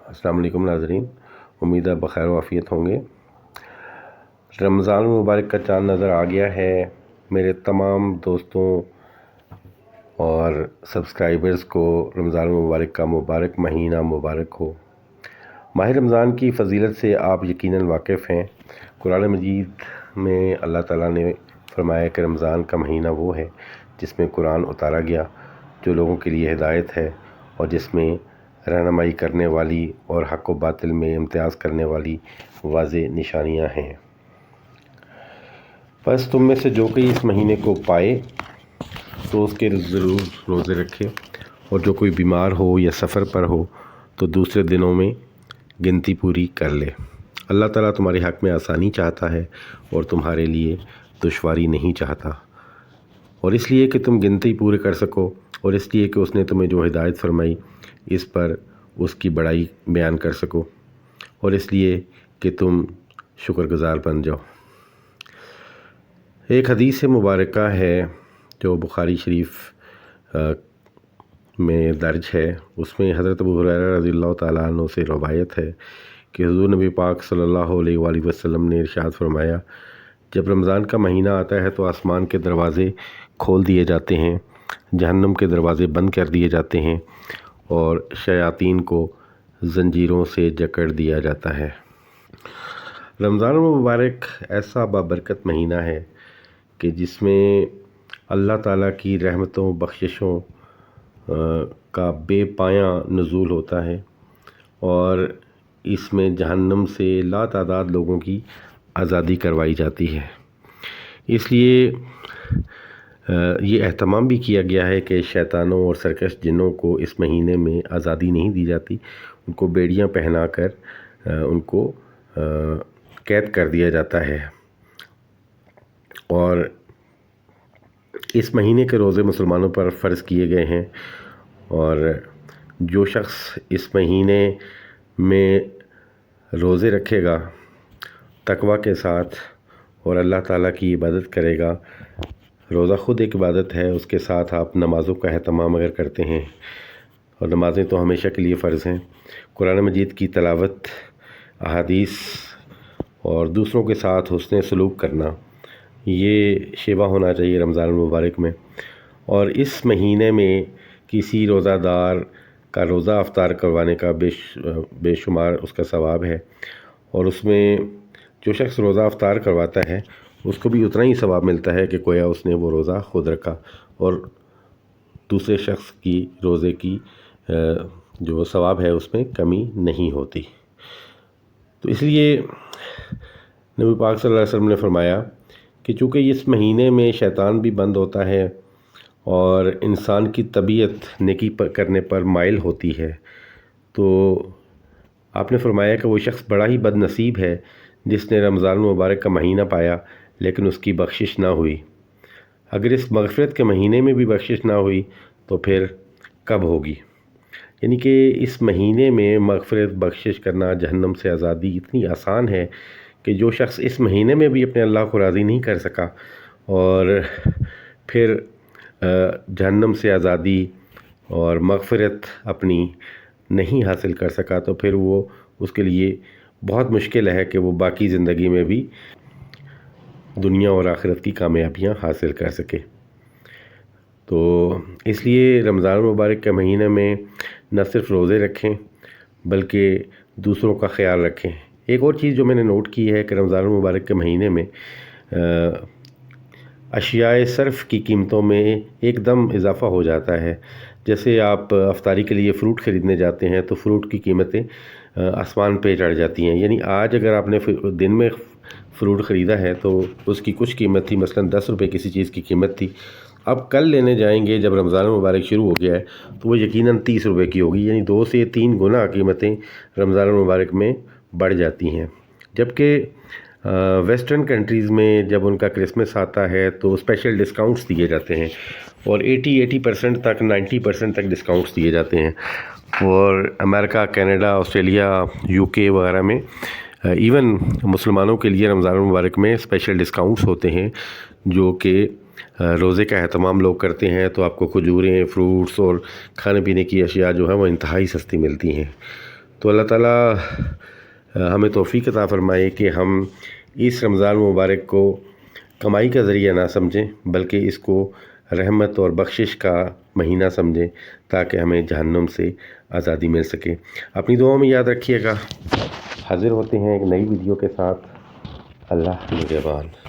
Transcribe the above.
السلام علیکم ناظرین، امید ہے بخیر و عافیت ہوں گے۔ رمضان المبارک کا چاند نظر آ گیا ہے۔ میرے تمام دوستوں اور سبسکرائبرز کو رمضان المبارک کا مبارک مہینہ مبارک ہو۔ ماہ رمضان کی فضیلت سے آپ یقیناً واقف ہیں۔ قرآن مجید میں اللہ تعالیٰ نے فرمایا کہ رمضان کا مہینہ وہ ہے جس میں قرآن اتارا گیا، جو لوگوں کے لیے ہدایت ہے اور جس میں رہنمائی کرنے والی اور حق و باطل میں امتیاز کرنے والی واضح نشانیاں ہیں۔ بس تم میں سے جو کوئی اس مہینے کو پائے تو اس کے ضرور روزے رکھے، اور جو کوئی بیمار ہو یا سفر پر ہو تو دوسرے دنوں میں گنتی پوری کر لے۔ اللہ تعالیٰ تمہارے حق میں آسانی چاہتا ہے اور تمہارے لیے دشواری نہیں چاہتا، اور اس لیے کہ تم گنتی پورے کر سکو، اور اس لیے کہ اس نے تمہیں جو ہدایت فرمائی اس پر اس کی بڑائی بیان کر سکو، اور اس لیے کہ تم شکر گزار بن جاؤ۔ ایک حدیث مبارکہ ہے جو بخاری شریف میں درج ہے۔ اس میں حضرت ابو ہریرہ رضی اللہ تعالیٰ عنہ سے روایت ہے کہ حضور نبی پاک صلی اللہ علیہ وآلہ وسلم نے ارشاد فرمایا، جب رمضان کا مہینہ آتا ہے تو آسمان کے دروازے کھول دیے جاتے ہیں، جہنم کے دروازے بند کر دیے جاتے ہیں، اور شیاطین کو زنجیروں سے جکڑ دیا جاتا ہے۔ رمضان المبارک ایسا بابرکت مہینہ ہے کہ جس میں اللہ تعالیٰ کی رحمتوں بخششوں کا بے پایاں نزول ہوتا ہے، اور اس میں جہنم سے لا تعداد لوگوں کی آزادی کروائی جاتی ہے۔ اس لیے یہ اہتمام بھی کیا گیا ہے کہ شیطانوں اور سرکش جنوں کو اس مہینے میں آزادی نہیں دی جاتی، ان کو بیڑیاں پہنا کر ان کو قید کر دیا جاتا ہے۔ اور اس مہینے کے روزے مسلمانوں پر فرض کیے گئے ہیں، اور جو شخص اس مہینے میں روزے رکھے گا تقوی کے ساتھ اور اللہ تعالیٰ کی عبادت کرے گا، روزہ خود ایک عبادت ہے، اس کے ساتھ آپ نمازوں کا اہتمام اگر کرتے ہیں، اور نمازیں تو ہمیشہ کے لیے فرض ہیں، قرآن مجید کی تلاوت، احادیث اور دوسروں کے ساتھ حسن سلوک کرنا، یہ شیوا ہونا چاہیے رمضان المبارک میں۔ اور اس مہینے میں کسی روزہ دار کا روزہ افطار کروانے کا بے شمار اس کا ثواب ہے، اور اس میں جو شخص روزہ افطار کرواتا ہے اس کو بھی اتنا ہی ثواب ملتا ہے کہ گویا اس نے وہ روزہ خود رکھا، اور دوسرے شخص کی روزے کی جو ثواب ہے اس میں کمی نہیں ہوتی۔ تو اس لیے نبی پاک صلی اللہ علیہ وسلم نے فرمایا کہ چونکہ اس مہینے میں شیطان بھی بند ہوتا ہے اور انسان کی طبیعت نیکی کرنے پر مائل ہوتی ہے، تو آپ نے فرمایا کہ وہ شخص بڑا ہی بد نصیب ہے جس نے رمضان المبارک کا مہینہ پایا لیکن اس کی بخشش نہ ہوئی۔ اگر اس مغفرت کے مہینے میں بھی بخشش نہ ہوئی تو پھر کب ہوگی؟ یعنی کہ اس مہینے میں مغفرت بخشش کرنا، جہنم سے آزادی اتنی آسان ہے کہ جو شخص اس مہینے میں بھی اپنے اللہ کو راضی نہیں کر سکا اور پھر جہنم سے آزادی اور مغفرت اپنی نہیں حاصل کر سکا، تو پھر وہ اس کے لیے بہت مشکل ہے کہ وہ باقی زندگی میں بھی دنیا اور آخرت کی کامیابیاں حاصل کر سکے۔ تو اس لیے رمضان المبارک کے مہینے میں نہ صرف روزے رکھیں بلکہ دوسروں کا خیال رکھیں۔ ایک اور چیز جو میں نے نوٹ کی ہے کہ رمضان المبارک کے مہینے میں اشیاء صرف کی قیمتوں میں ایک دم اضافہ ہو جاتا ہے۔ جیسے آپ افطاری کے لیے فروٹ خریدنے جاتے ہیں تو فروٹ کی قیمتیں آسمان پہ چڑھ جاتی ہیں۔ یعنی آج اگر آپ نے دن میں فروٹ خریدا ہے تو اس کی کچھ قیمت تھی، مثلاً 10 روپے کسی چیز کی قیمت تھی، اب کل لینے جائیں گے جب رمضان المبارک شروع ہو گیا ہے تو وہ یقیناً 30 روپے کی ہوگی، یعنی 2 سے 3 گنا قیمتیں رمضان المبارک میں بڑھ جاتی ہیں۔ جبکہ ویسٹرن کنٹریز میں جب ان کا کرسمس آتا ہے تو اسپیشل ڈسکاؤنٹس دیے جاتے ہیں، اور 80% تک 90% تک ڈسکاؤنٹس دیے جاتے ہیں، اور امریکہ، کینیڈا، آسٹریلیا، UK وغیرہ میں ایون مسلمانوں کے لیے رمضان المبارک میں اسپیشل ڈسکاؤنٹس ہوتے ہیں، جو کہ روزے کا اہتمام لوگ کرتے ہیں تو آپ کو کھجوریں، فروٹس اور کھانے پینے کی اشیاء جو ہیں وہ انتہائی سستی ملتی ہیں۔ تو اللہ تعالیٰ ہمیں توفیق عطا فرمائے کہ ہم اس رمضان مبارک کو کمائی کا ذریعہ نہ سمجھیں بلکہ اس کو رحمت اور بخشش کا مہینہ سمجھیں تاکہ ہمیں جہنم سے آزادی مل سکے۔ اپنی دعاؤں میں یاد رکھیے گا۔ حاضر ہوتے ہیں ایک نئی ویڈیو کے ساتھ۔ اللہ نگہبان۔